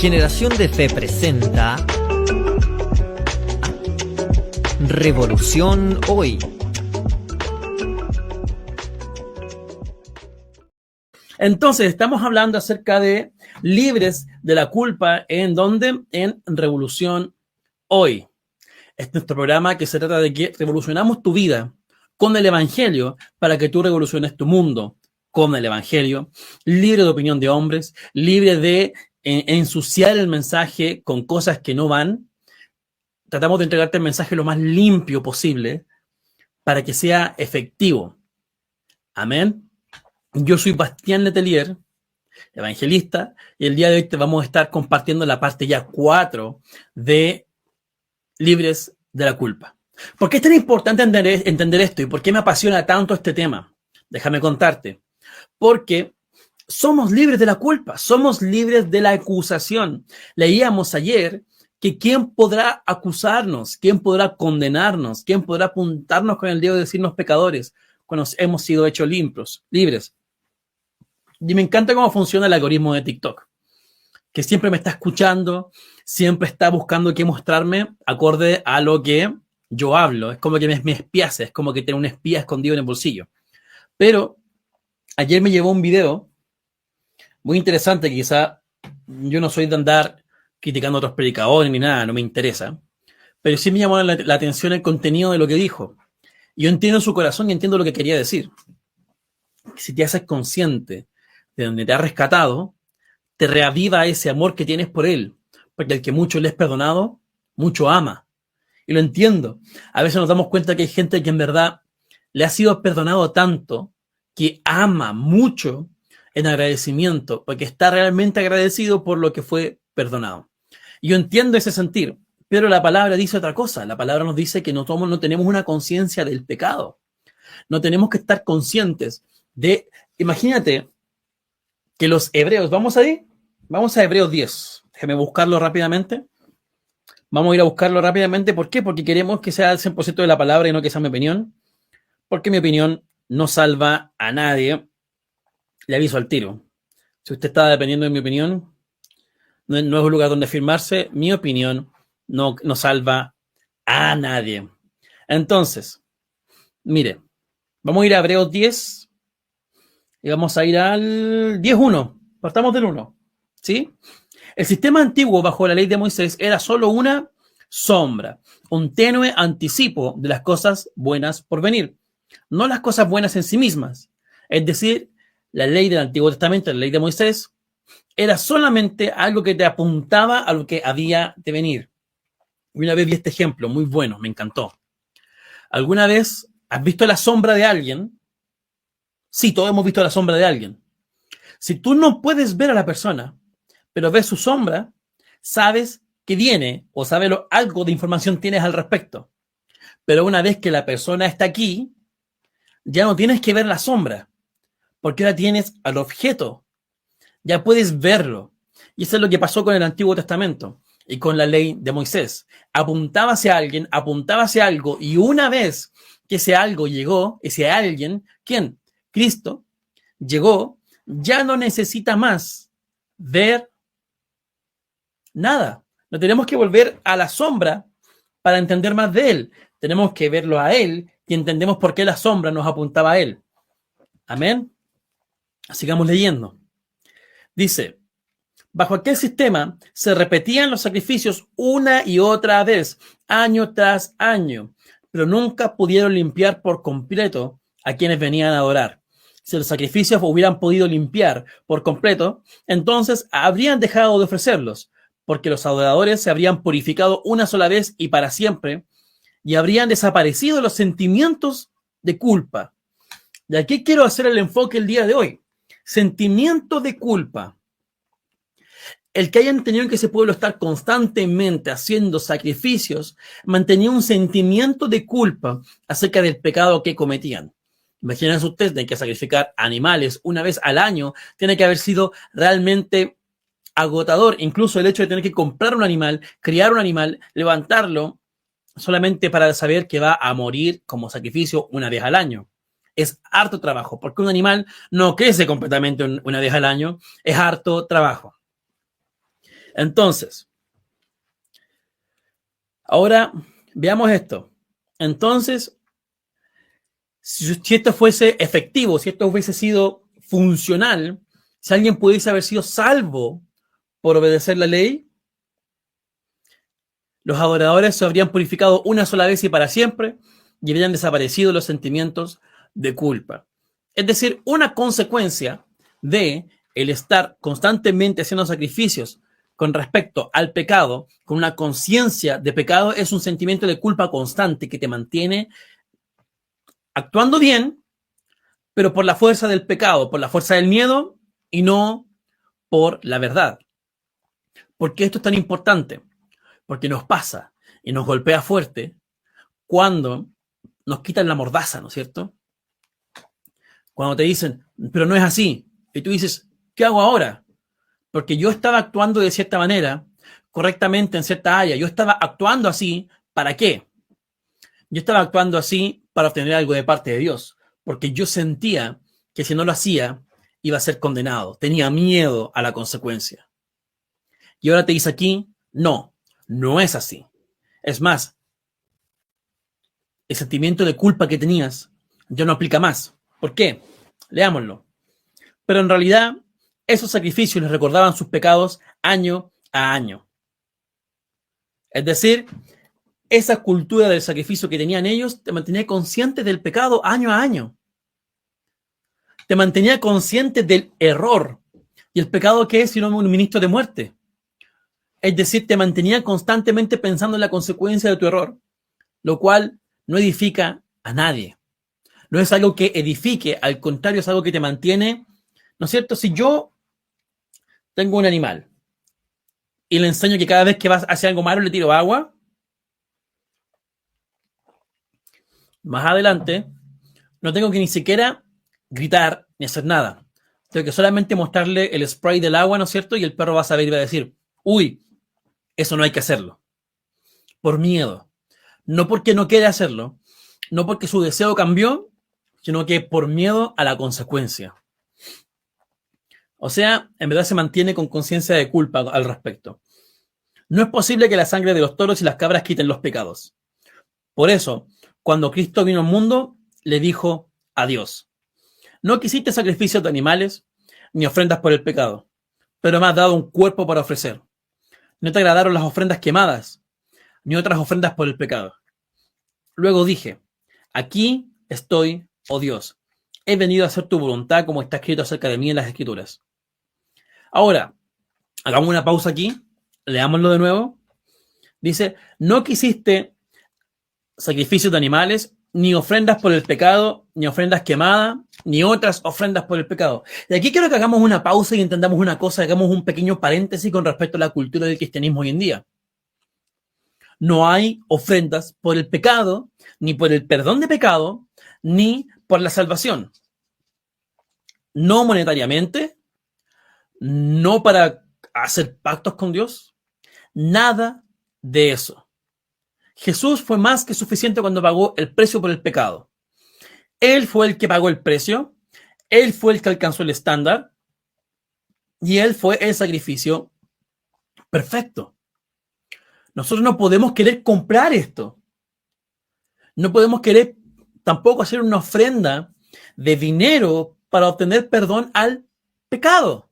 Generación de Fe presenta Revolución Hoy. Entonces, estamos hablando acerca de libres de la culpa, ¿en dónde? En Revolución Hoy. Este es nuestro programa que se trata de que revolucionamos tu vida con el Evangelio para que tú revoluciones tu mundo con el Evangelio, libre de opinión de hombres, libre de ensuciar el mensaje con cosas que no van. Tratamos de entregarte el mensaje lo más limpio posible para que sea efectivo. Amén. Yo soy Bastián Letelier, evangelista, y el día de hoy te vamos a estar compartiendo la parte ya 4 de Libres de la Culpa. ¿Por qué es tan importante entender esto y por qué me apasiona tanto este tema? Déjame contarte. Porque somos libres de la culpa, somos libres de la acusación. Leíamos ayer que ¿quién podrá acusarnos? ¿Quién podrá condenarnos? ¿Quién podrá apuntarnos con el dedo y decirnos pecadores cuando hemos sido hechos libres? Y me encanta cómo funciona el algoritmo de TikTok, que siempre me está escuchando, siempre está buscando qué mostrarme acorde a lo que yo hablo. Es como que me espiase, es como que tengo un espía escondido en el bolsillo. Pero ayer me llevó un video muy interesante, que quizá yo no soy de andar criticando a otros predicadores ni nada, no me interesa, pero sí me llamó la atención el contenido de lo que dijo. Yo entiendo su corazón y entiendo lo que quería decir. Si te haces consciente de donde te ha rescatado, te reaviva ese amor que tienes por él, porque el que mucho le es perdonado, mucho ama. Y lo entiendo. A veces nos damos cuenta que hay gente que en verdad le ha sido perdonado tanto que ama mucho en agradecimiento, porque está realmente agradecido por lo que fue perdonado. Y yo entiendo ese sentir, pero la palabra dice otra cosa. La palabra nos dice que no tenemos una conciencia del pecado. No tenemos que estar conscientes de... Imagínate que los hebreos, vamos a Hebreos 10. Déjame buscarlo rápidamente. Vamos a ir a buscarlo rápidamente. ¿Por qué? Porque queremos que sea el 100% de la palabra y no que sea mi opinión. Porque mi opinión no salva a nadie. Le aviso al tiro. Si usted está dependiendo de mi opinión, no es un lugar donde firmarse. Mi opinión no salva a nadie. Entonces, mire, vamos a ir a Hebreos 10 y vamos a ir al 10.1. Partamos del 1. ¿Sí? El sistema antiguo bajo la ley de Moisés era solo una sombra, un tenue anticipo de las cosas buenas por venir, no las cosas buenas en sí mismas. Es decir, la ley del Antiguo Testamento, la ley de Moisés, era solamente algo que te apuntaba a lo que había de venir. Y una vez vi este ejemplo, muy bueno, me encantó. ¿Alguna vez has visto la sombra de alguien? Sí, todos hemos visto la sombra de alguien. Si tú no puedes ver a la persona, pero ves su sombra, sabes que viene o sabes algo de información tienes al respecto. Pero una vez que la persona está aquí, ya no tienes que ver la sombra, porque ahora tienes al objeto. Ya puedes verlo. Y eso es lo que pasó con el Antiguo Testamento y con la ley de Moisés. Apuntaba hacia alguien, apuntaba hacia algo, y una vez que ese algo llegó, ese alguien, ¿quién? Cristo, llegó, ya no necesita más ver nada. No tenemos que volver a la sombra para entender más de él. Tenemos que verlo a él y entendemos por qué la sombra nos apuntaba a él. Amén. Sigamos leyendo. Dice, bajo aquel sistema se repetían los sacrificios una y otra vez, año tras año, pero nunca pudieron limpiar por completo a quienes venían a adorar. Si los sacrificios hubieran podido limpiar por completo, entonces habrían dejado de ofrecerlos, porque los adoradores se habrían purificado una sola vez y para siempre, y habrían desaparecido los sentimientos de culpa. De aquí quiero hacer el enfoque el día de hoy. Sentimiento de culpa. El que hayan tenido que ese pueblo estar constantemente haciendo sacrificios, mantenía un sentimiento de culpa acerca del pecado que cometían. Imagínense ustedes, de que sacrificar animales una vez al año tiene que haber sido realmente agotador. Incluso el hecho de tener que comprar un animal, criar un animal, levantarlo, solamente para saber que va a morir como sacrificio una vez al año. Es harto trabajo, porque un animal no crece completamente una vez al año, es harto trabajo. Entonces, ahora veamos esto. Entonces, si esto fuese efectivo, si esto hubiese sido funcional, si alguien pudiese haber sido salvo por obedecer la ley, los adoradores se habrían purificado una sola vez y para siempre y habrían desaparecido los sentimientos de culpa. Es decir, una consecuencia de el estar constantemente haciendo sacrificios con respecto al pecado, con una conciencia de pecado, es un sentimiento de culpa constante que te mantiene actuando bien, pero por la fuerza del pecado, por la fuerza del miedo y no por la verdad. ¿Por qué esto es tan importante? Porque nos pasa y nos golpea fuerte cuando nos quitan la mordaza, ¿no es cierto? Cuando te dicen, pero no es así, y tú dices, ¿qué hago ahora? Porque yo estaba actuando de cierta manera, correctamente en cierta área, yo estaba actuando así, ¿para qué? Yo estaba actuando así para obtener algo de parte de Dios, porque yo sentía que si no lo hacía, iba a ser condenado, tenía miedo a la consecuencia. Y ahora te dice aquí, no, no es así. Es más, el sentimiento de culpa que tenías ya no aplica más. ¿Por qué? Leámoslo. Pero en realidad, esos sacrificios les recordaban sus pecados año a año. Es decir, esa cultura del sacrificio que tenían ellos te mantenía consciente del pecado año a año. Te mantenía consciente del error y el pecado que es sino un ministro de muerte. Es decir, te mantenía constantemente pensando en la consecuencia de tu error, lo cual no edifica a nadie. No es algo que edifique, al contrario, es algo que te mantiene, ¿no es cierto? Si yo tengo un animal y le enseño que cada vez que vas a hacer algo malo le tiro agua, más adelante no tengo que ni siquiera gritar ni hacer nada. Tengo que solamente mostrarle el spray del agua, ¿no es cierto? Y el perro va a saber y va a decir, uy, eso no hay que hacerlo. Por miedo. No porque no quiere hacerlo, no porque su deseo cambió, sino que por miedo a la consecuencia. O sea, en verdad se mantiene con conciencia de culpa al respecto. No es posible que la sangre de los toros y las cabras quiten los pecados. Por eso, cuando Cristo vino al mundo, le dijo a Dios, no quisiste sacrificios de animales ni ofrendas por el pecado, pero me has dado un cuerpo para ofrecer. No te agradaron las ofrendas quemadas, ni otras ofrendas por el pecado. Luego dije, aquí estoy, oh Dios, he venido a hacer tu voluntad como está escrito acerca de mí en las Escrituras. Ahora, hagamos una pausa aquí, leámoslo de nuevo. Dice, no quisiste sacrificios de animales, ni ofrendas por el pecado, ni ofrendas quemadas, ni otras ofrendas por el pecado. Y aquí quiero que hagamos una pausa y entendamos una cosa, hagamos un pequeño paréntesis con respecto a la cultura del cristianismo hoy en día. No hay ofrendas por el pecado, ni por el perdón de pecado, ni por la salvación. No monetariamente, no para hacer pactos con Dios, nada de eso. Jesús fue más que suficiente cuando pagó el precio por el pecado. Él fue el que pagó el precio, Él fue el que alcanzó el estándar y Él fue el sacrificio perfecto. Nosotros no podemos querer comprar esto. No podemos querer tampoco hacer una ofrenda de dinero para obtener perdón al pecado.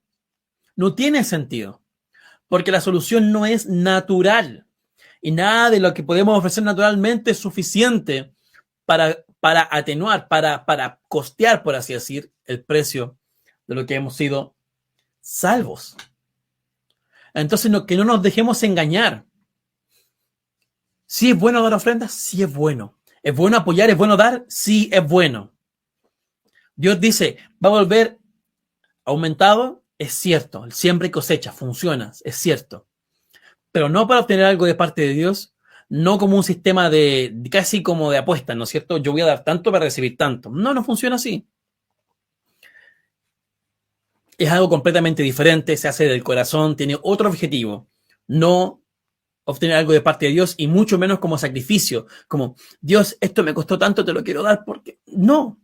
No tiene sentido, porque la solución no es natural. Y nada de lo que podemos ofrecer naturalmente es suficiente para atenuar, para costear, por así decir, el precio de lo que hemos sido salvos. Entonces, que no nos dejemos engañar. ¿Sí es bueno dar ofrendas? Sí es bueno. ¿Es bueno apoyar? ¿Es bueno dar? Sí es bueno. Dios dice, ¿va a volver aumentado? Es cierto. Siempre hay cosecha, funciona, es cierto. Pero no para obtener algo de parte de Dios, no como un sistema de casi como de apuesta, ¿no es cierto? Yo voy a dar tanto para recibir tanto. No, no funciona así. Es algo completamente diferente, se hace del corazón, tiene otro objetivo. No obtener algo de parte de Dios y mucho menos como sacrificio, como Dios, esto me costó tanto, te lo quiero dar porque... No,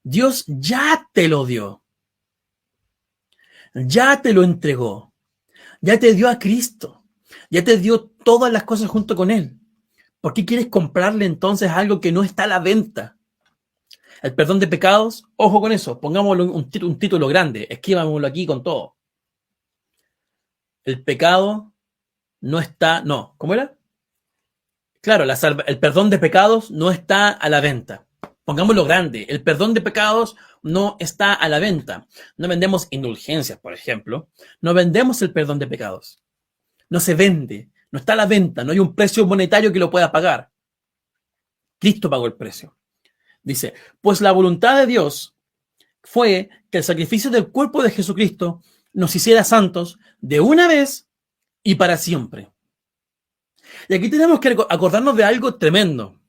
Dios ya te lo dio. Ya te lo entregó. Ya te dio a Cristo. Ya te dio todas las cosas junto con Él. ¿Por qué quieres comprarle entonces algo que no está a la venta? El perdón de pecados, ojo con eso, pongámoslo un título grande, escribámoslo aquí con todo. El pecado no está, no, ¿cómo era? Claro, el perdón de pecados no está a la venta. Pongámoslo grande, el perdón de pecados no está a la venta. No vendemos indulgencias, por ejemplo. No vendemos el perdón de pecados. No se vende, no está a la venta, no hay un precio monetario que lo pueda pagar. Cristo pagó el precio. Dice, pues la voluntad de Dios fue que el sacrificio del cuerpo de Jesucristo nos hiciera santos de una vez y para siempre. Y aquí tenemos que acordarnos de algo tremendo.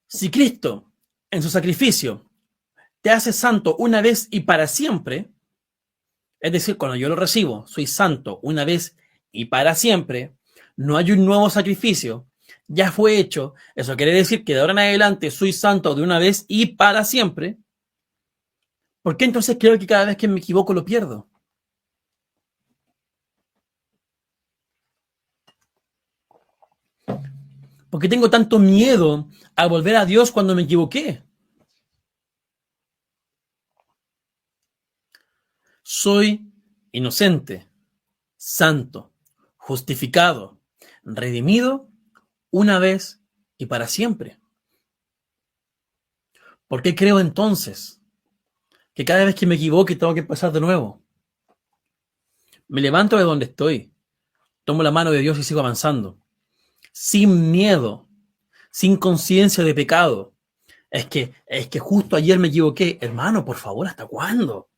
Si Cristo, en su sacrificio, te hace santo una vez y para siempre, es decir, cuando yo lo recibo, soy santo una vez y para siempre, no hay un nuevo sacrificio, ya fue hecho, eso quiere decir que de ahora en adelante soy santo de una vez y para siempre. ¿Por qué entonces creo que cada vez que me equivoco lo pierdo? ¿Por qué tengo tanto miedo a volver a Dios cuando me equivoqué? Soy inocente, santo, justificado, redimido una vez y para siempre. ¿Por qué creo entonces que cada vez que me equivoque tengo que empezar de nuevo? Me levanto de donde estoy, tomo la mano de Dios y sigo avanzando, sin miedo, sin conciencia de pecado. Es que justo ayer me equivoqué. Hermano, por favor, ¿hasta cuándo?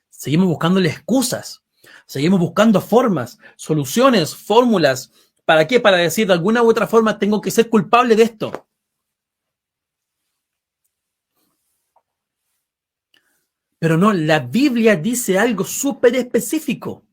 Seguimos buscándole excusas, seguimos buscando formas, soluciones, fórmulas. ¿Para qué? Para decir de alguna u otra forma tengo que ser culpable de esto. Pero no, la Biblia dice algo súper específico.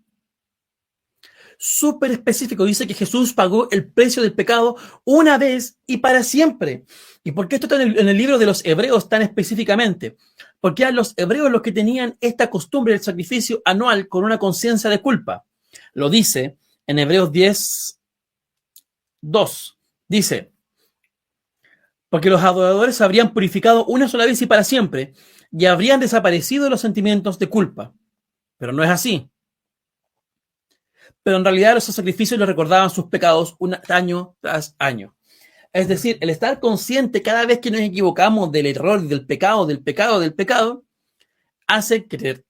Súper específico. Dice que Jesús pagó el precio del pecado una vez y para siempre. ¿Y por qué esto está en el libro de los Hebreos tan específicamente? Porque eran los hebreos los que tenían esta costumbre del sacrificio anual con una conciencia de culpa. Lo dice en Hebreos 10:2. Dice, porque los adoradores habrían purificado una sola vez y para siempre, y habrían desaparecido los sentimientos de culpa. Pero no es así. Pero en realidad esos sacrificios les recordaban sus pecados año tras año. Es decir, el estar consciente cada vez que nos equivocamos del error, del pecado, hace que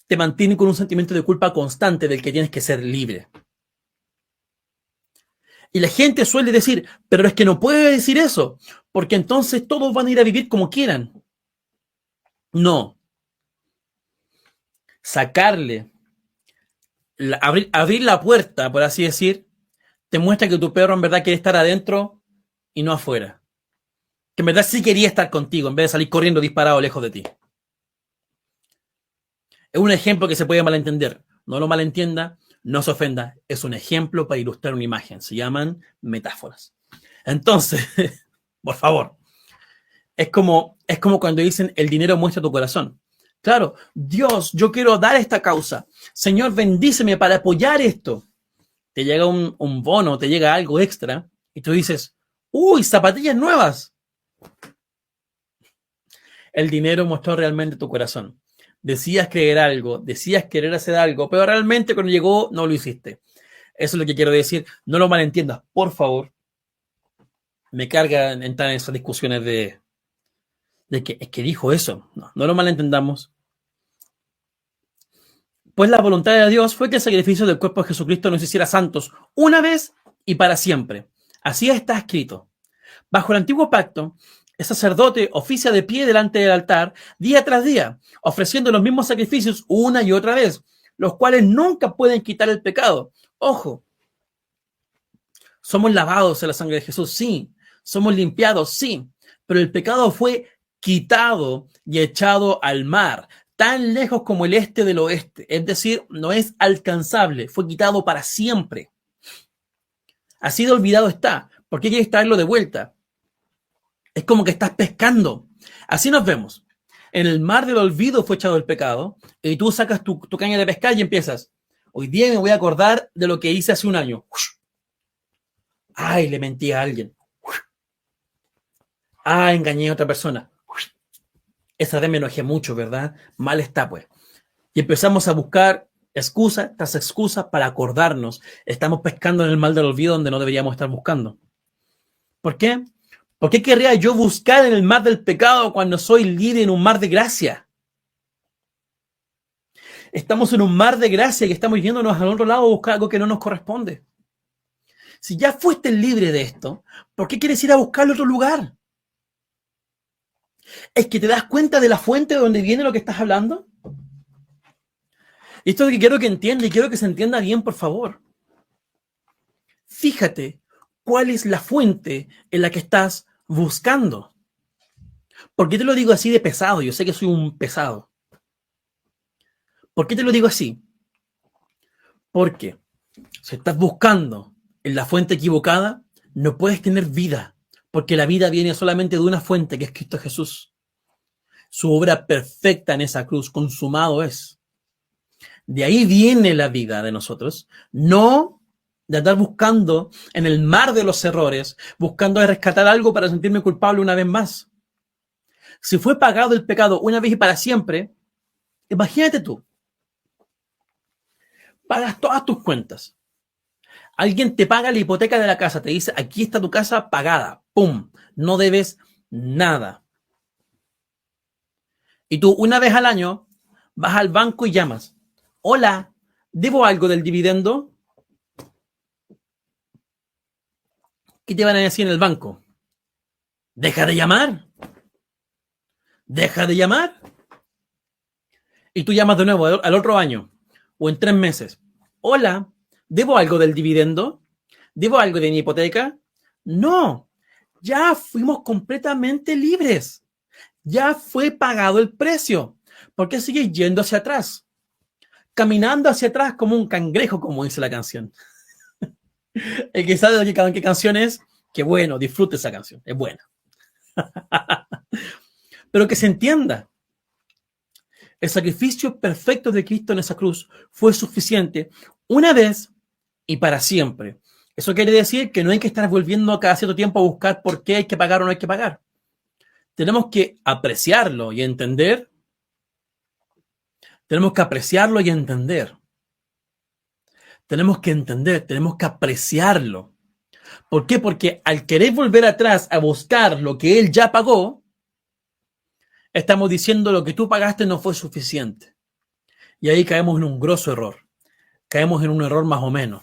te mantiene con un sentimiento de culpa constante del que tienes que ser libre. Y la gente suele decir, pero es que no puede decir eso, porque entonces todos van a ir a vivir como quieran. No. Sacarle, abrir la puerta, por así decir, te muestra que tu perro en verdad quiere estar adentro y no afuera. Que en verdad sí quería estar contigo en vez de salir corriendo disparado lejos de ti. Es un ejemplo que se puede malentender. No lo malentienda, no se ofenda. Es un ejemplo para ilustrar una imagen. Se llaman metáforas. Entonces, por favor, es como cuando dicen el dinero muestra tu corazón. Claro, Dios, yo quiero dar esta causa. Señor, bendíceme para apoyar esto. Te llega un bono, te llega algo extra y tú dices, ¡uy, zapatillas nuevas! El dinero mostró realmente tu corazón. Decías creer algo, decías querer hacer algo, pero realmente cuando llegó no lo hiciste. Eso es lo que quiero decir. No lo malentiendas, por favor. Me carga entrar en esas discusiones de que es que dijo eso. No lo malentendamos. Pues la voluntad de Dios fue que el sacrificio del cuerpo de Jesucristo nos hiciera santos una vez y para siempre. Así está escrito. Bajo el antiguo pacto, el sacerdote oficia de pie delante del altar día tras día, ofreciendo los mismos sacrificios una y otra vez, los cuales nunca pueden quitar el pecado. Ojo, somos lavados en la sangre de Jesús, sí. Somos limpiados, sí. Pero el pecado fue quitado y echado al mar, tan lejos como el este del oeste. Es decir, no es alcanzable, fue quitado para siempre. Así de olvidado está. ¿Por qué quieres traerlo de vuelta? Es como que estás pescando. Así nos vemos. En el mar del olvido fue echado el pecado y tú sacas tu caña de pescar y empiezas. Hoy día me voy a acordar de lo que hice hace un año. Ay, le mentí a alguien. Ay, engañé a otra persona. Esa vez me enojé mucho, ¿verdad? Mal está, pues. Y empezamos a buscar excusa tras excusa para acordarnos. Estamos pescando en el mal del olvido donde no deberíamos estar buscando. ¿Por qué? ¿Por qué querría yo buscar en el mar del pecado cuando soy libre en un mar de gracia? Estamos en un mar de gracia y estamos yéndonos al otro lado a buscar algo que no nos corresponde. Si ya fuiste libre de esto, ¿por qué quieres ir a buscarlo a otro lugar? ¿Es que te das cuenta de la fuente de donde viene lo que estás hablando? Y esto es lo que quiero que entienda y quiero que se entienda bien, por favor. Fíjate cuál es la fuente en la que estás buscando. ¿Por qué te lo digo así de pesado? Yo sé que soy un pesado. ¿Por qué te lo digo así? Porque si estás buscando en la fuente equivocada, no puedes tener vida, porque la vida viene solamente de una fuente, que es Cristo Jesús. Su obra perfecta en esa cruz, consumado es. De ahí viene la vida de nosotros, no de andar buscando en el mar de los errores, buscando rescatar algo para sentirme culpable una vez más. Si fue pagado el pecado una vez y para siempre, imagínate tú, pagas todas tus cuentas. Alguien te paga la hipoteca de la casa, te dice, aquí está tu casa pagada, ¡pum! No debes nada. Y tú una vez al año vas al banco y llamas, hola, ¿debo algo del dividendo? ¿Qué te van a decir en el banco? Deja de llamar. Deja de llamar. Y tú llamas de nuevo al otro año o en 3 meses. Hola, ¿debo algo del dividendo? ¿Debo algo de mi hipoteca? No, ya fuimos completamente libres. Ya fue pagado el precio. ¿Por qué sigues yendo hacia atrás? Caminando hacia atrás como un cangrejo, como dice la canción. El que sabe de qué canción es, que bueno, disfrute esa canción, es buena. Pero que se entienda, el sacrificio perfecto de Cristo en esa cruz fue suficiente una vez y para siempre. Eso quiere decir que no hay que estar volviendo cada cierto tiempo a buscar por qué hay que pagar o no hay que pagar. Tenemos que apreciarlo y entender. Tenemos que apreciarlo y entender. Tenemos que entender, tenemos que apreciarlo. ¿Por qué? Porque al querer volver atrás a buscar lo que Él ya pagó, estamos diciendo lo que tú pagaste no fue suficiente. Y ahí caemos en un grosso error. Caemos en un error más o menos.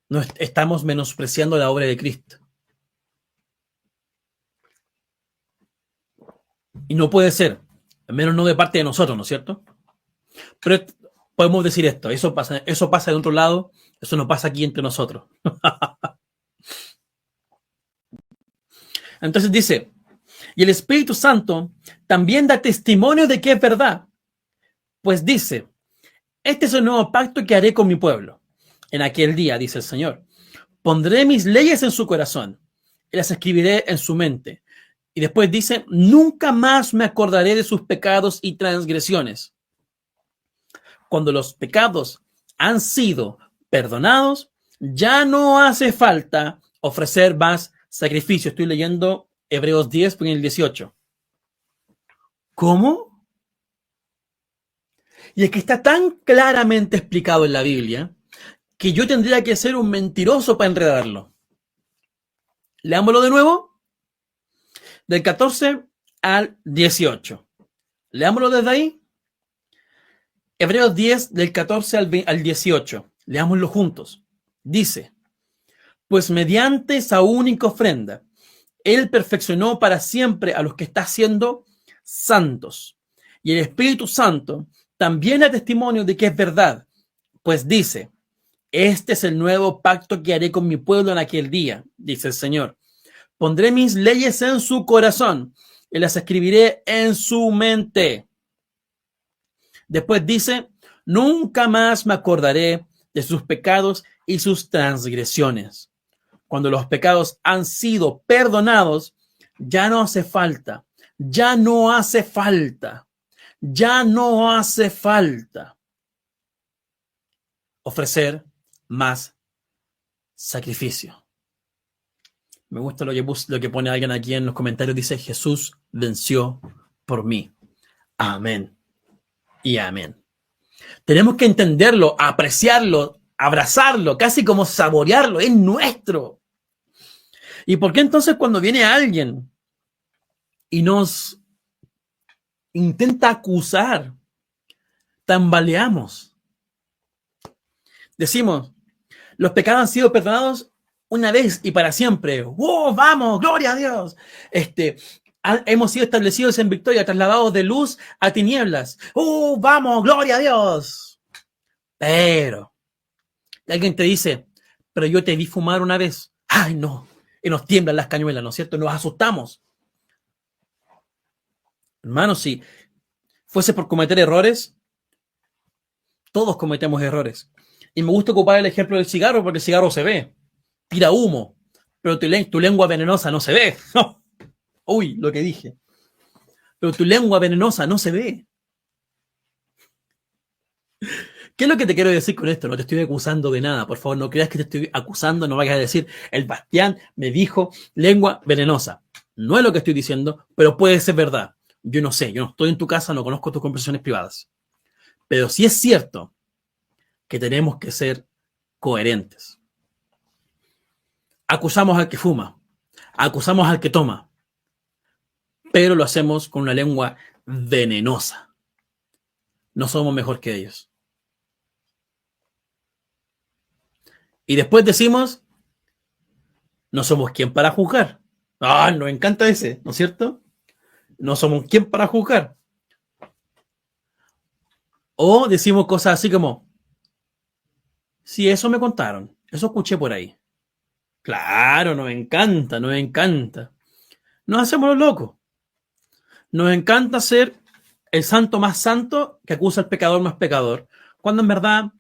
No estamos menospreciando la obra de Cristo. Y no puede ser, al menos no de parte de nosotros, ¿no es cierto? Pero podemos decir esto, eso pasa de otro lado, eso no pasa aquí entre nosotros. Entonces dice, y el Espíritu Santo también da testimonio de que es verdad, pues dice, este es el nuevo pacto que haré con mi pueblo. En aquel día, dice el Señor, pondré mis leyes en su corazón y las escribiré en su mente. Y después dice, nunca más me acordaré de sus pecados y transgresiones. Cuando los pecados han sido perdonados, ya no hace falta ofrecer más sacrificio. Estoy leyendo Hebreos 10, en el 18. ¿Cómo? Y es que está tan claramente explicado en la Biblia que yo tendría que ser un mentiroso para enredarlo. Leámoslo de nuevo. Del 14 al 18. Leámoslo desde ahí. Hebreos 10, del 14 al 18. Leámoslo juntos. Dice, pues mediante esa única ofrenda, Él perfeccionó para siempre a los que está haciendo santos. Y el Espíritu Santo también da testimonio de que es verdad, pues dice, este es el nuevo pacto que haré con mi pueblo en aquel día, dice el Señor. Pondré mis leyes en su corazón y las escribiré en su mente. Después dice, nunca más me acordaré de sus pecados y sus transgresiones. Cuando los pecados han sido perdonados, ya no hace falta, ya no hace falta, ya no hace falta. ofrecer más sacrificio. Me gusta lo que pone alguien aquí en los comentarios. Dice, Jesús venció por mí. Amén. Y amén. Tenemos que entenderlo, apreciarlo, abrazarlo, casi como saborearlo. Es nuestro. ¿Y por qué entonces cuando viene alguien y nos intenta acusar, tambaleamos? Decimos, los pecados han sido perdonados una vez y para siempre. ¡Oh, vamos! ¡Gloria a Dios! Hemos sido establecidos en victoria, trasladados de luz a tinieblas. ¡Oh, vamos! ¡Gloria a Dios! Pero alguien te dice, pero yo te vi fumar una vez. ¡Ay, no! Y nos tiemblan las cañuelas, ¿no es cierto? Nos asustamos. Hermano, si fuese por cometer errores, todos cometemos errores. Y me gusta ocupar el ejemplo del cigarro porque el cigarro se ve, tira humo, pero tu lengua venenosa no se ve. Uy, lo que dije. Pero tu lengua venenosa no se ve. ¿Qué es lo que te quiero decir con esto? No te estoy acusando de nada. Por favor, no creas que te estoy acusando. No vayas a decir, el Bastián me dijo lengua venenosa. No es lo que estoy diciendo, pero puede ser verdad. Yo no sé, yo no estoy en tu casa, no conozco tus conversaciones privadas. Pero sí es cierto que tenemos que ser coherentes. Acusamos al que fuma, acusamos al que toma, pero lo hacemos con una lengua venenosa. No somos mejor que ellos. Y después decimos, no somos quien para juzgar. Ah, nos encanta ese, ¿no es cierto? No somos quien para juzgar. O decimos cosas así como, sí, eso me contaron, eso escuché por ahí. Claro, nos encanta, nos encanta. Nos hacemos los locos. Nos encanta ser el santo más santo que acusa al pecador más pecador, cuando en verdad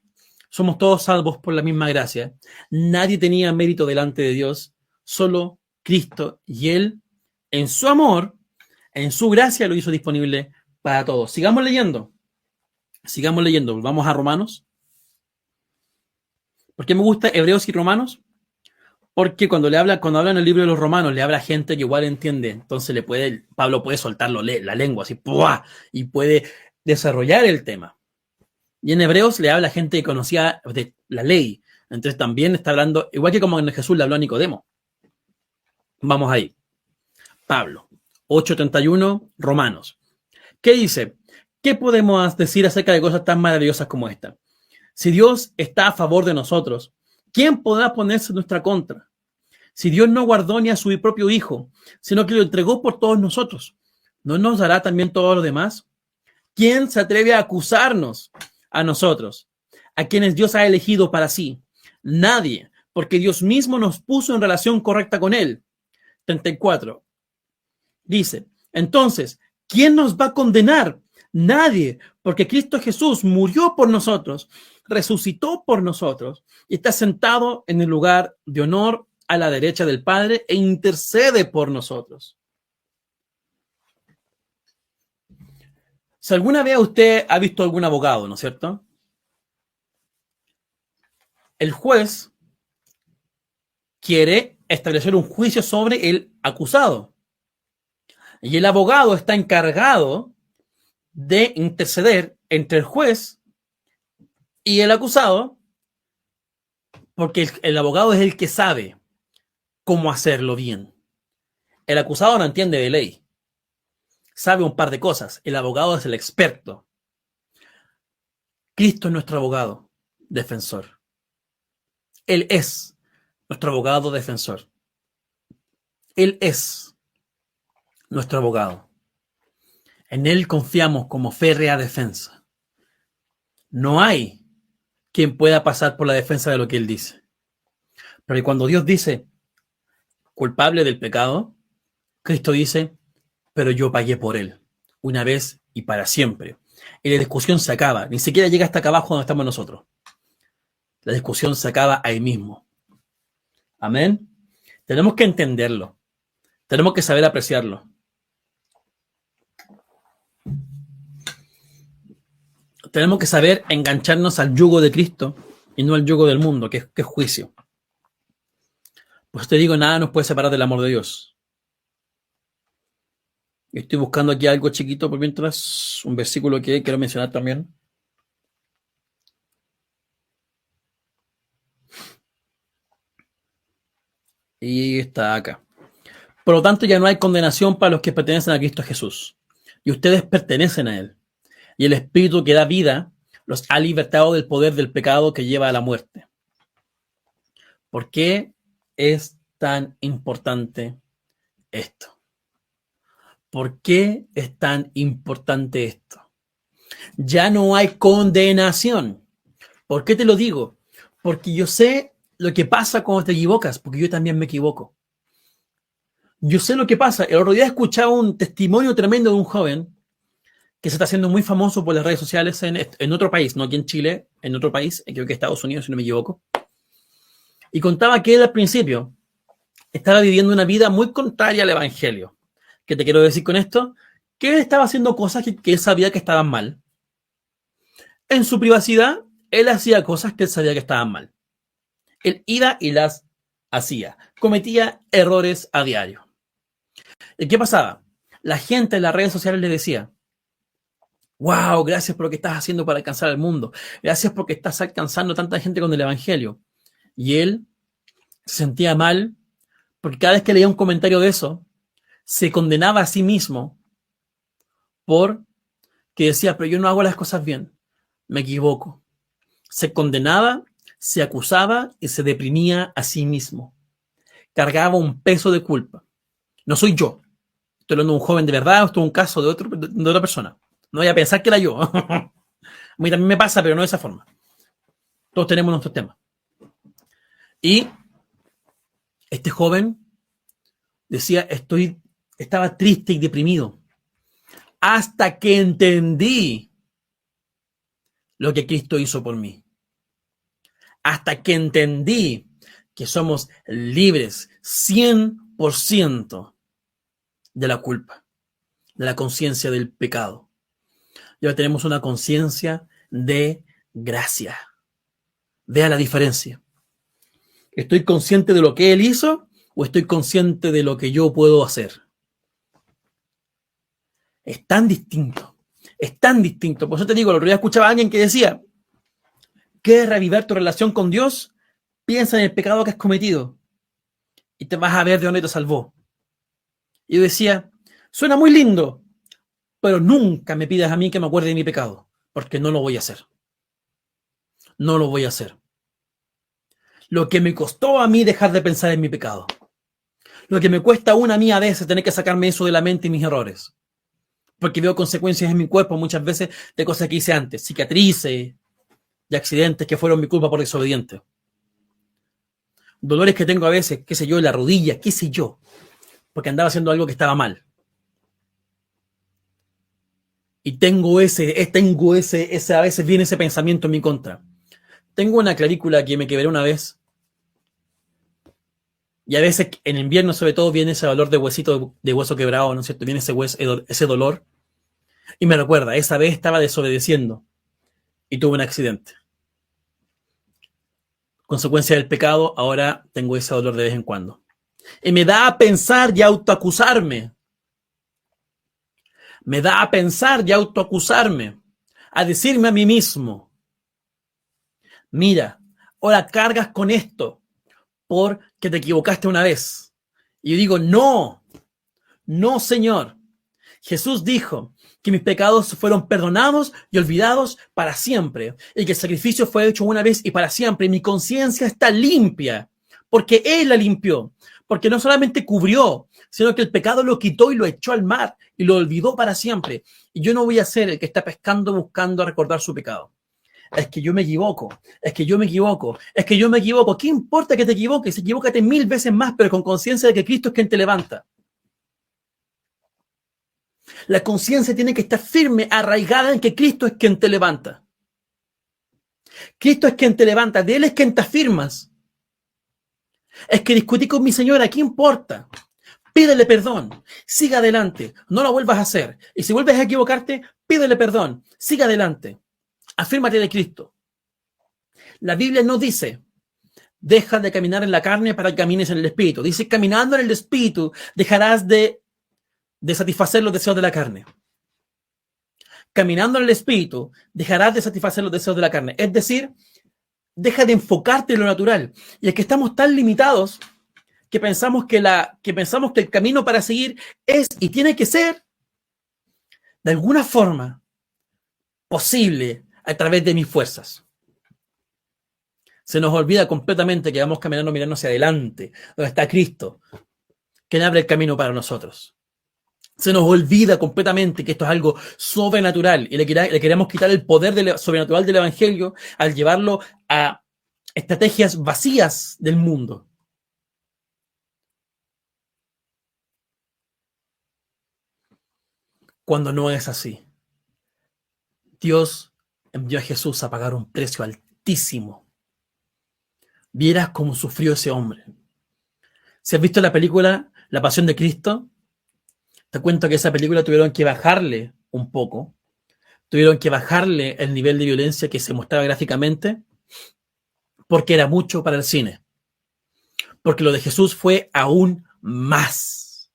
somos todos salvos por la misma gracia. Nadie tenía mérito delante de Dios, solo Cristo, y Él, en su amor, en su gracia, lo hizo disponible para todos. Sigamos leyendo. Vamos a Romanos. ¿Por qué me gusta Hebreos y Romanos? Porque cuando habla en el libro de los Romanos, le habla a gente que igual entiende. Entonces Pablo puede soltarlo la lengua así, ¡pua! Y puede desarrollar el tema. Y en Hebreos le habla a gente que conocía de la ley. Entonces también está hablando, igual que como en Jesús le habló a Nicodemo. Vamos ahí. Pablo, 8:31, Romanos. ¿Qué dice? ¿Qué podemos decir acerca de cosas tan maravillosas como esta? Si Dios está a favor de nosotros, ¿quién podrá ponerse en nuestra contra? Si Dios no guardó ni a su propio Hijo, sino que lo entregó por todos nosotros, ¿no nos dará también todo lo demás? ¿Quién se atreve a acusarnos a nosotros, a quienes Dios ha elegido para sí? Nadie, porque Dios mismo nos puso en relación correcta con Él. 34. Dice, entonces, ¿quién nos va a condenar? Nadie, porque Cristo Jesús murió por nosotros, resucitó por nosotros y está sentado en el lugar de honor a la derecha del Padre e intercede por nosotros. Si alguna vez usted ha visto algún abogado, ¿no es cierto? El juez quiere establecer un juicio sobre el acusado y el abogado está encargado de interceder entre el juez y el acusado, porque el abogado es el que sabe cómo hacerlo bien. El acusado no entiende de ley, sabe un par de cosas, el abogado es el experto. Cristo es nuestro abogado defensor. Él es nuestro abogado defensor. Él es nuestro abogado. En Él confiamos como férrea defensa. No hay quien pueda pasar por la defensa de lo que Él dice. Pero cuando Dios dice culpable del pecado, Cristo dice, pero yo pagué por Él, una vez y para siempre. Y la discusión se acaba. Ni siquiera llega hasta acá abajo donde estamos nosotros. La discusión se acaba ahí mismo. Amén. Tenemos que entenderlo. Tenemos que saber apreciarlo. Tenemos que saber engancharnos al yugo de Cristo y no el yugo del mundo, que es juicio. Pues te digo, nada nos puede separar del amor de Dios. Estoy buscando aquí algo chiquito por mientras, un versículo que quiero mencionar también. Y está acá. Por lo tanto, ya no hay condenación para los que pertenecen a Cristo Jesús. Y ustedes pertenecen a Él. Y el Espíritu que da vida los ha libertado del poder del pecado que lleva a la muerte. ¿Por qué es tan importante esto? ¿Por qué es tan importante esto? Ya no hay condenación. ¿Por qué te lo digo? Porque yo sé lo que pasa cuando te equivocas, porque yo también me equivoco. Yo sé lo que pasa. El otro día escuchaba un testimonio tremendo de un joven que se está haciendo muy famoso por las redes sociales en otro país, no aquí en Chile, en otro país, creo que Estados Unidos, si no me equivoco. Y contaba que él al principio estaba viviendo una vida muy contraria al Evangelio. ¿Qué te quiero decir con esto? Que él estaba haciendo cosas que él sabía que estaban mal. En su privacidad, él hacía cosas que él sabía que estaban mal. Él iba y las hacía. Cometía errores a diario. ¿Y qué pasaba? La gente en las redes sociales le decía: wow, gracias por lo que estás haciendo para alcanzar al mundo. Gracias porque estás alcanzando tanta gente con el Evangelio. Y él se sentía mal porque cada vez que leía un comentario de eso, se condenaba a sí mismo por que decía, pero yo no hago las cosas bien, me equivoco. Se condenaba, se acusaba y se deprimía a sí mismo. Cargaba un peso de culpa. No soy yo. Estoy hablando de un joven de verdad, esto es un caso de otra persona. No voy a pensar que era yo. A mí también me pasa, pero no de esa forma. Todos tenemos nuestros temas. Y este joven decía, estaba triste y deprimido. Hasta que entendí lo que Cristo hizo por mí. Hasta que entendí que somos libres 100% de la culpa, de la conciencia del pecado. Y ahora tenemos una conciencia de gracia. Vea la diferencia. ¿Estoy consciente de lo que Él hizo o estoy consciente de lo que yo puedo hacer? Es tan distinto. Es tan distinto. Por eso te digo, el otro día escuchaba a alguien que decía: ¿quieres reavivar tu relación con Dios? Piensa en el pecado que has cometido y te vas a ver de dónde te salvó. Y yo decía, suena muy lindo, pero nunca me pidas a mí que me acuerde de mi pecado, porque no lo voy a hacer. No lo voy a hacer. Lo que me costó a mí dejar de pensar en mi pecado. Lo que me cuesta aún a mí a veces tener que sacarme eso de la mente y mis errores. Porque veo consecuencias en mi cuerpo muchas veces de cosas que hice antes, cicatrices y accidentes que fueron mi culpa por desobediente. Dolores que tengo a veces, qué sé yo, en la rodilla, qué sé yo, porque andaba haciendo algo que estaba mal. Y tengo a veces viene ese pensamiento en mi contra. Tengo una clavícula que me quebré una vez. Y a veces en invierno sobre todo viene ese dolor de hueso quebrado, ¿no es cierto? Viene ese dolor. Y me recuerda, esa vez estaba desobedeciendo y tuve un accidente. Consecuencia del pecado, ahora tengo ese dolor de vez en cuando. Y me da a pensar y autoacusarme. Me da a pensar y autoacusarme. A decirme a mí mismo, mira, ahora cargas con esto porque te equivocaste una vez. Y yo digo, no, Señor. Jesús dijo que mis pecados fueron perdonados y olvidados para siempre, y que el sacrificio fue hecho una vez y para siempre, y mi conciencia está limpia, porque Él la limpió, porque no solamente cubrió, sino que el pecado lo quitó y lo echó al mar, y lo olvidó para siempre. Y yo no voy a ser el que está pescando buscando recordar su pecado. Es que yo me equivoco, ¿Qué importa que te equivoques? Equivócate 1000 veces más, pero con conciencia de que Cristo es quien te levanta. La conciencia tiene que estar firme, arraigada en que Cristo es quien te levanta. Cristo es quien te levanta, de Él es quien te afirmas. Es que discutí con mi señora, ¿qué importa? Pídele perdón, siga adelante, no lo vuelvas a hacer. Y si vuelves a equivocarte, pídele perdón, siga adelante. Afírmate de Cristo. La Biblia no dice, deja de caminar en la carne para que camines en el espíritu. Dice, caminando en el espíritu, dejarás de satisfacer los deseos de la carne. Caminando en el espíritu, dejarás de satisfacer los deseos de la carne. Es decir, deja de enfocarte en lo natural. Y es que estamos tan limitados que pensamos que el camino para seguir es y tiene que ser, de alguna forma, posible a través de mis fuerzas. Se nos olvida completamente que vamos caminando mirando hacia adelante, donde está Cristo, quien abre el camino para nosotros. Se nos olvida completamente que esto es algo sobrenatural y le queremos quitar el poder sobrenatural del Evangelio al llevarlo a estrategias vacías del mundo. Cuando no es así. Dios envió a Jesús a pagar un precio altísimo. Vieras cómo sufrió ese hombre. Si has visto la película La Pasión de Cristo, te cuento que esa película tuvieron que bajarle un poco. Tuvieron que bajarle el nivel de violencia que se mostraba gráficamente porque era mucho para el cine. Porque lo de Jesús fue aún más.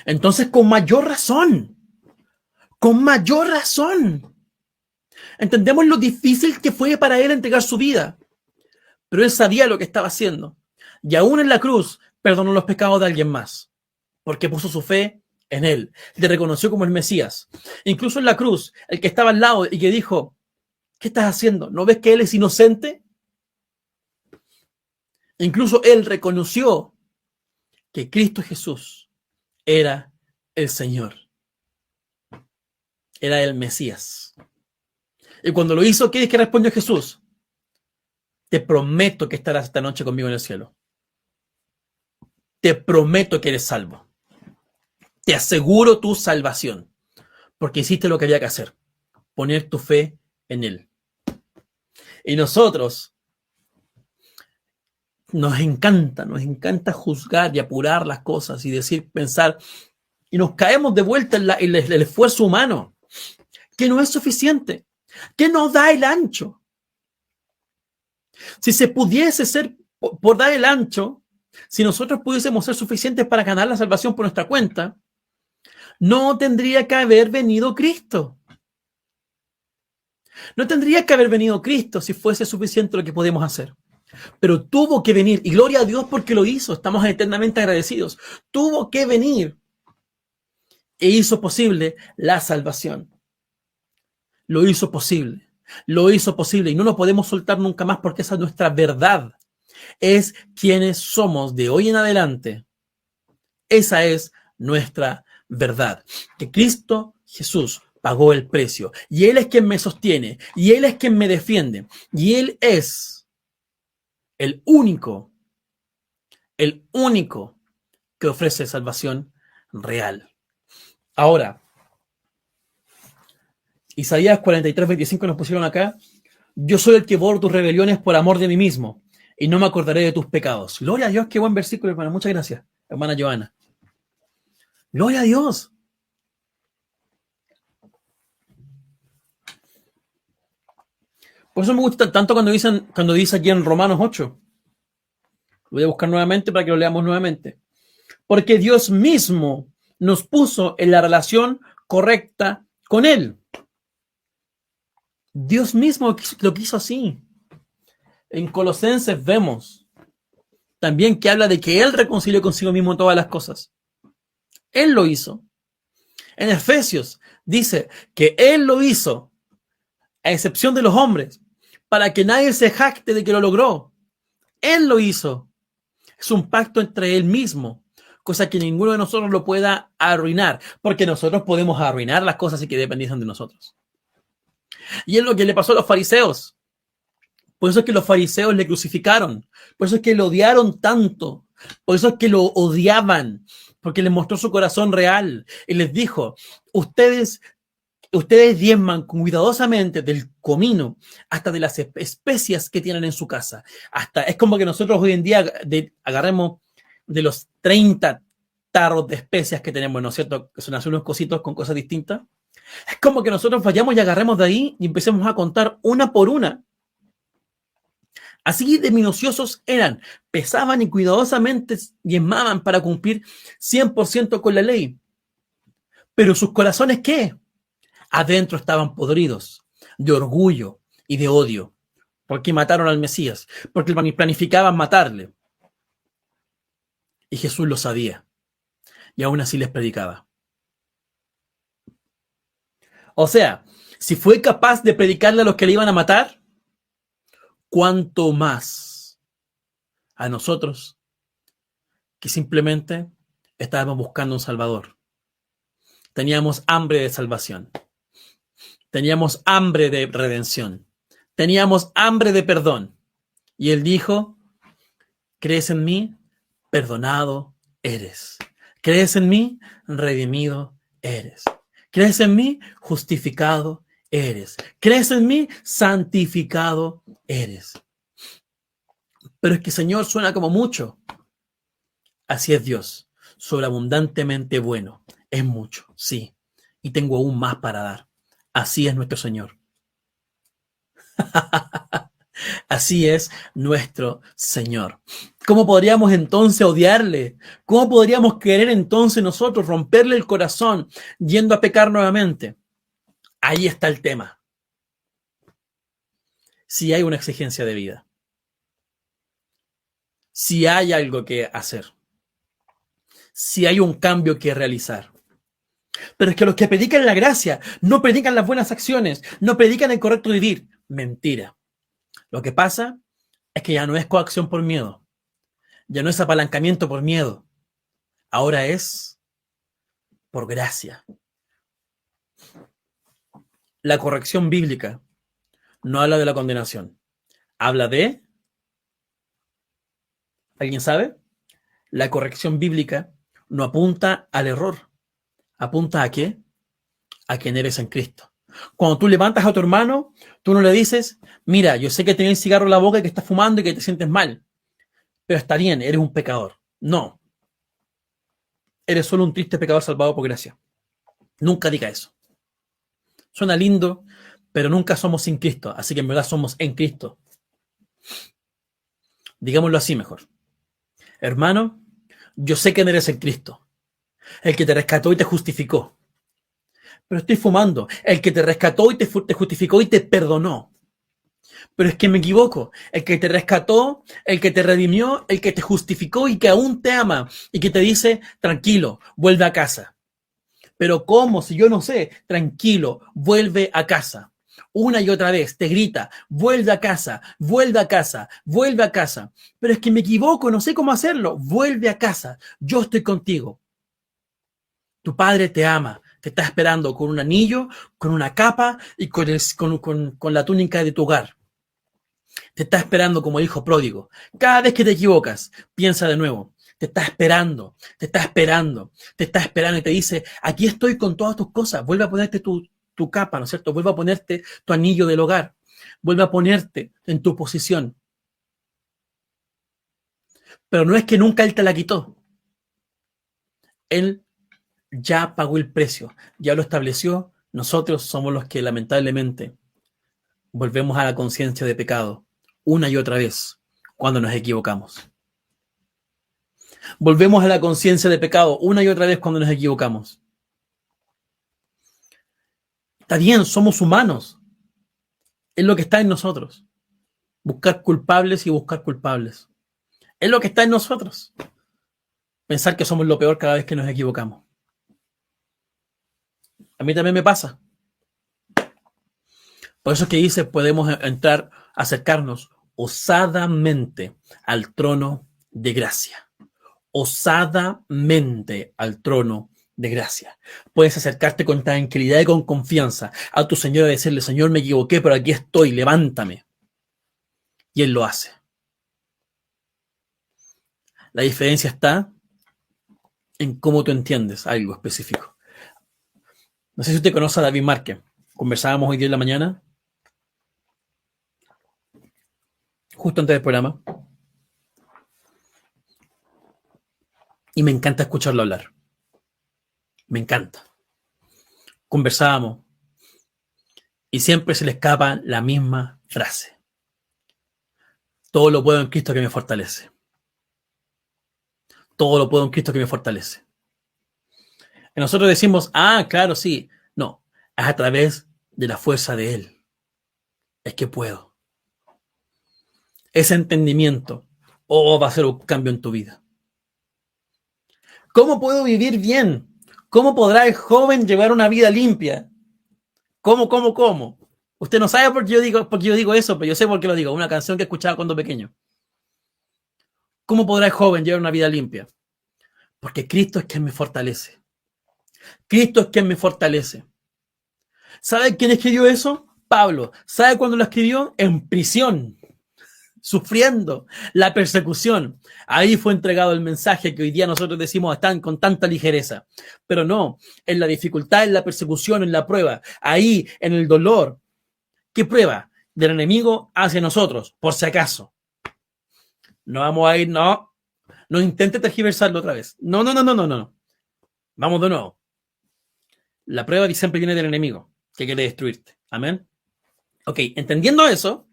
Entonces, con mayor razón, entendemos lo difícil que fue para él entregar su vida. Pero él sabía lo que estaba haciendo. Y aún en la cruz, perdonó los pecados de alguien más. Porque puso su fe en él. Le reconoció como el Mesías. Incluso en la cruz, el que estaba al lado y que dijo, ¿qué estás haciendo? ¿No ves que él es inocente? Incluso él reconoció que Cristo Jesús era el Señor. Era el Mesías. Y cuando lo hizo, ¿qué es que respondió Jesús? Te prometo que estarás esta noche conmigo en el cielo. Te prometo que eres salvo. Te aseguro tu salvación. Porque hiciste lo que había que hacer. Poner tu fe en Él. Y nosotros nos encanta juzgar y apurar las cosas y decir, pensar, y nos caemos de vuelta en el esfuerzo humano, que no es suficiente, que no da el ancho. Si se pudiese ser por dar el ancho, si nosotros pudiésemos ser suficientes para ganar la salvación por nuestra cuenta, no tendría que haber venido Cristo. No tendría que haber venido Cristo si fuese suficiente lo que podemos hacer. Pero tuvo que venir, y gloria a Dios porque lo hizo, estamos eternamente agradecidos. Tuvo que venir e hizo posible la salvación. Lo hizo posible y no lo podemos soltar nunca más porque esa es nuestra verdad. Es quienes somos de hoy en adelante. Esa es nuestra verdad. Que Cristo Jesús pagó el precio y Él es quien me sostiene y Él es quien me defiende y Él es el único que ofrece salvación real. Ahora, Isaías 43:25 nos pusieron acá. Yo soy el que borro tus rebeliones por amor de mí mismo y no me acordaré de tus pecados. Gloria a Dios, qué buen versículo, hermana. Muchas gracias, hermana Joana. Gloria a Dios. Por eso me gusta tanto cuando dice aquí en Romanos 8. Lo voy a buscar nuevamente para que lo leamos nuevamente. Porque Dios mismo nos puso en la relación correcta con Él. Dios mismo lo quiso así. En Colosenses vemos también que habla de que Él reconcilió consigo mismo todas las cosas. Él lo hizo. En Efesios dice que Él lo hizo, a excepción de los hombres, para que nadie se jacte de que lo logró. Él lo hizo. Es un pacto entre Él mismo, cosa que ninguno de nosotros lo pueda arruinar, porque nosotros podemos arruinar las cosas y que dependiesen de nosotros. Y es lo que le pasó a los fariseos. Por eso es que los fariseos le crucificaron. Por eso es que lo odiaron tanto. Por eso es que lo odiaban. Porque les mostró su corazón real. Y les dijo, ustedes diezman cuidadosamente del comino hasta de las especias que tienen en su casa. Es como que nosotros hoy en día agarremos de los 30 tarros de especias que tenemos, ¿no es cierto? Que son así unos cositos con cosas distintas. Es como que nosotros vayamos y agarremos de ahí y empecemos a contar una por una Así de minuciosos eran, pesaban y cuidadosamente diezmaban para cumplir 100% con la ley. Pero sus corazones, ¿qué? Adentro estaban podridos de orgullo y de odio, porque mataron al Mesías, porque planificaban matarle. Y Jesús lo sabía, y aún así les predicaba. O sea, si fue capaz de predicarle a los que le iban a matar, ¿cuánto más a nosotros que simplemente estábamos buscando un Salvador? Teníamos hambre de salvación. Teníamos hambre de redención. Teníamos hambre de perdón. Y él dijo, ¿crees en mí? Perdonado eres. ¿Crees en mí? Redimido eres. ¿Crees en mí? Justificado eres. ¿Crees en mí? Santificado eres. Pero es que Señor suena como mucho. Así es Dios, sobreabundantemente bueno. Es mucho, sí. Y tengo aún más para dar. Así es nuestro Señor. Así es nuestro Señor. ¿Cómo podríamos entonces odiarle? ¿Cómo podríamos querer entonces nosotros romperle el corazón yendo a pecar nuevamente? Ahí está el tema. Si hay una exigencia de vida. Si hay algo que hacer. Si hay un cambio que realizar. Pero es que los que predican la gracia no predican las buenas acciones, no predican el correcto vivir. Mentira. Lo que pasa es que ya no es coacción por miedo, ya no es apalancamiento por miedo, ahora es por gracia. La corrección bíblica no habla de la condenación, habla de, ¿alguien sabe? La corrección bíblica no apunta al error, apunta ¿a qué? A quién eres en Cristo. Cuando tú levantas a tu hermano, tú no le dices, mira, yo sé que tienes cigarro en la boca y que estás fumando y que te sientes mal, pero está bien, eres un pecador. No, eres solo un triste pecador salvado por gracia. Nunca diga eso. Suena lindo, pero nunca somos sin Cristo, así que en verdad somos en Cristo. Digámoslo así mejor. Hermano, yo sé que eres en Cristo, el que te rescató y te justificó. Pero estoy fumando, el que te rescató y te justificó y te perdonó. Pero es que me equivoco, el que te rescató, el que te redimió, el que te justificó y que aún te ama y que te dice, tranquilo, vuelve a casa. Pero ¿cómo? Si yo no sé, tranquilo, vuelve a casa. Una y otra vez te grita, vuelve a casa, vuelve a casa, vuelve a casa. Pero es que me equivoco, no sé cómo hacerlo. Vuelve a casa, yo estoy contigo. Tu padre te ama, te está esperando con un anillo, con una capa y con la túnica de tu hogar. Te está esperando como hijo pródigo. Cada vez que te equivocas, piensa de nuevo. Te está esperando, te está esperando, te está esperando y te dice, aquí estoy con todas tus cosas. Vuelve a ponerte tu capa, ¿no es cierto? Vuelve a ponerte tu anillo del hogar. Vuelve a ponerte en tu posición. Pero no es que nunca Él te la quitó. Él ya pagó el precio, ya lo estableció. Nosotros somos los que lamentablemente volvemos a la conciencia de pecado una y otra vez cuando nos equivocamos. Volvemos a la conciencia de pecado una y otra vez cuando nos equivocamos. Está bien, somos humanos. Es lo que está en nosotros. Buscar culpables y buscar culpables. Es lo que está en nosotros. Pensar que somos lo peor cada vez que nos equivocamos. A mí también me pasa. Por eso es que dice, podemos entrar, acercarnos osadamente al trono de gracia. Osadamente al trono de gracia. Puedes acercarte con tranquilidad y con confianza a tu Señor y decirle, Señor, me equivoqué, pero aquí estoy, levántame. Y Él lo hace. La diferencia está en cómo tú entiendes algo específico. No sé si usted conoce a David Márquez. Conversábamos hoy día en la mañana, justo antes del programa, y me encanta escucharlo hablar. Me encanta. Conversábamos y siempre se le escapa la misma frase. Todo lo puedo en Cristo que me fortalece. Todo lo puedo en Cristo que me fortalece. Y nosotros decimos, claro, sí. No, es a través de la fuerza de Él. Es que puedo. Ese entendimiento, va a ser un cambio en tu vida. ¿Cómo puedo vivir bien? ¿Cómo podrá el joven llevar una vida limpia? ¿Cómo? Usted no sabe por qué yo digo eso, pero yo sé por qué lo digo. Una canción que escuchaba cuando pequeño. ¿Cómo podrá el joven llevar una vida limpia? Porque Cristo es quien me fortalece. Cristo es quien me fortalece. ¿Sabe quién escribió eso? Pablo. ¿Sabe cuándo lo escribió? En prisión, sufriendo la persecución. Ahí fue entregado el mensaje que hoy día nosotros decimos están con tanta ligereza. Pero no, en la dificultad, en la persecución, en la prueba, ahí, en el dolor. ¿Qué prueba? Del enemigo hacia nosotros, por si acaso. No vamos a ir, no intente tergiversarlo otra vez. No. Vamos de nuevo. La prueba siempre viene del enemigo, que quiere destruirte. Amén. Ok, entendiendo eso,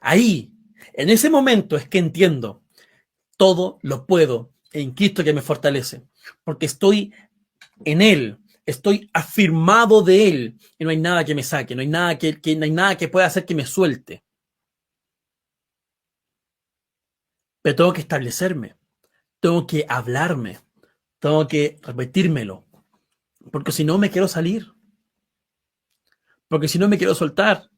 ahí, en ese momento es que entiendo, todo lo puedo en Cristo que me fortalece, porque estoy en Él, estoy afirmado de Él, y no hay nada que me saque, no hay nada que pueda hacer que me suelte. Pero tengo que establecerme, tengo que hablarme, tengo que repetírmelo, porque si no me quiero salir, porque si no me quiero soltar.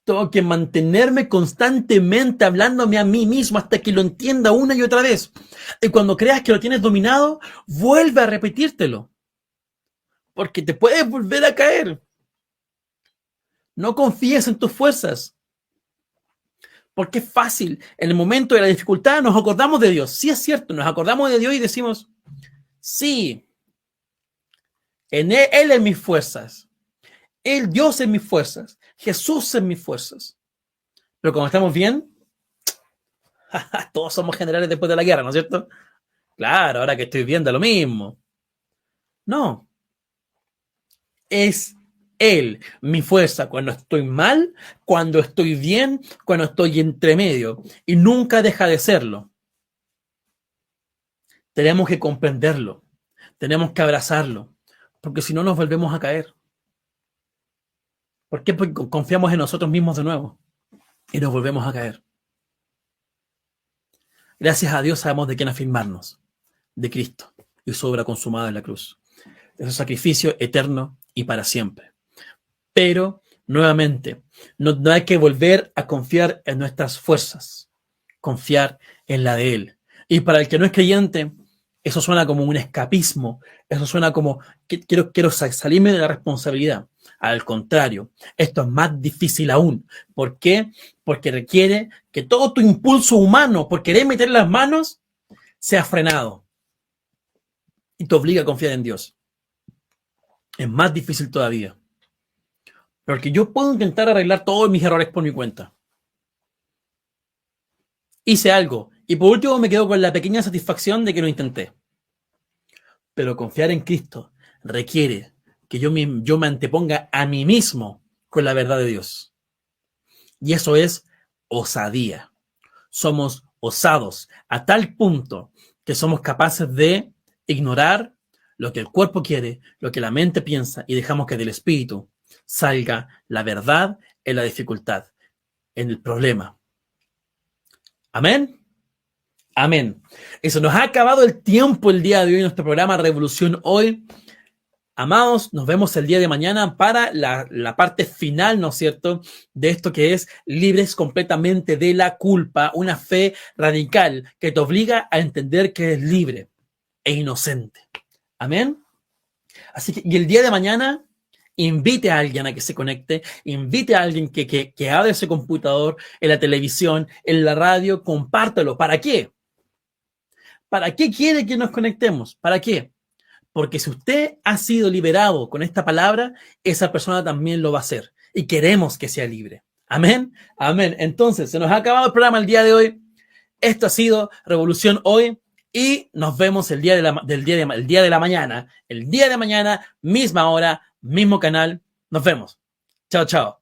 Tengo que mantenerme constantemente hablándome a mí mismo hasta que lo entienda una y otra vez. Y cuando creas que lo tienes dominado, vuelve a repetírtelo. Porque te puedes volver a caer. No confíes en tus fuerzas. Porque es fácil. En el momento de la dificultad nos acordamos de Dios. Sí es cierto, nos acordamos de Dios y decimos, sí, en Él es mis fuerzas. Dios es mis fuerzas. Jesús es mis fuerzas. Pero como estamos bien, todos somos generales después de la guerra, ¿no es cierto? Claro, ahora que estoy viendo lo mismo. No. Es Él, mi fuerza, cuando estoy mal, cuando estoy bien, cuando estoy entre medio. Y nunca deja de serlo. Tenemos que comprenderlo. Tenemos que abrazarlo. Porque si no nos volvemos a caer. ¿Por qué? Porque confiamos en nosotros mismos de nuevo. Y nos volvemos a caer. Gracias a Dios sabemos de quién afirmarnos. De Cristo y su obra consumada en la cruz. Es un sacrificio eterno y para siempre. Pero, nuevamente, no hay que volver a confiar en nuestras fuerzas. Confiar en la de Él. Y para el que no es creyente, eso suena como un escapismo. Eso suena como que quiero salirme de la responsabilidad. Al contrario, esto es más difícil aún. ¿Por qué? Porque requiere que todo tu impulso humano por querer meter las manos sea frenado. Y te obliga a confiar en Dios. Es más difícil todavía. Porque yo puedo intentar arreglar todos mis errores por mi cuenta. Hice algo. Y por último me quedo con la pequeña satisfacción de que lo intenté. Pero confiar en Cristo requiere que yo me anteponga a mí mismo con la verdad de Dios. Y eso es osadía. Somos osados a tal punto que somos capaces de ignorar lo que el cuerpo quiere, lo que la mente piensa, y dejamos que del espíritu salga la verdad en la dificultad, en el problema. Amén. Amén. Eso, nos ha acabado el tiempo el día de hoy en nuestro programa Revolución Hoy. Amados, nos vemos el día de mañana para la parte final, ¿no es cierto?, de esto que es libres completamente de la culpa, una fe radical que te obliga a entender que eres libre e inocente. Amén. Así que, y el día de mañana, invite a alguien a que se conecte, invite a alguien que abra ese computador, en la televisión, en la radio, compártelo. ¿Para qué? ¿Para qué quiere que nos conectemos? ¿Para qué? Porque si usted ha sido liberado con esta palabra, esa persona también lo va a hacer. Y queremos que sea libre. Amén. Amén. Entonces, se nos ha acabado el programa el día de hoy. Esto ha sido Revolución Hoy. Y nos vemos el día de la mañana. El día de mañana, misma hora, mismo canal. Nos vemos. Chao, chao.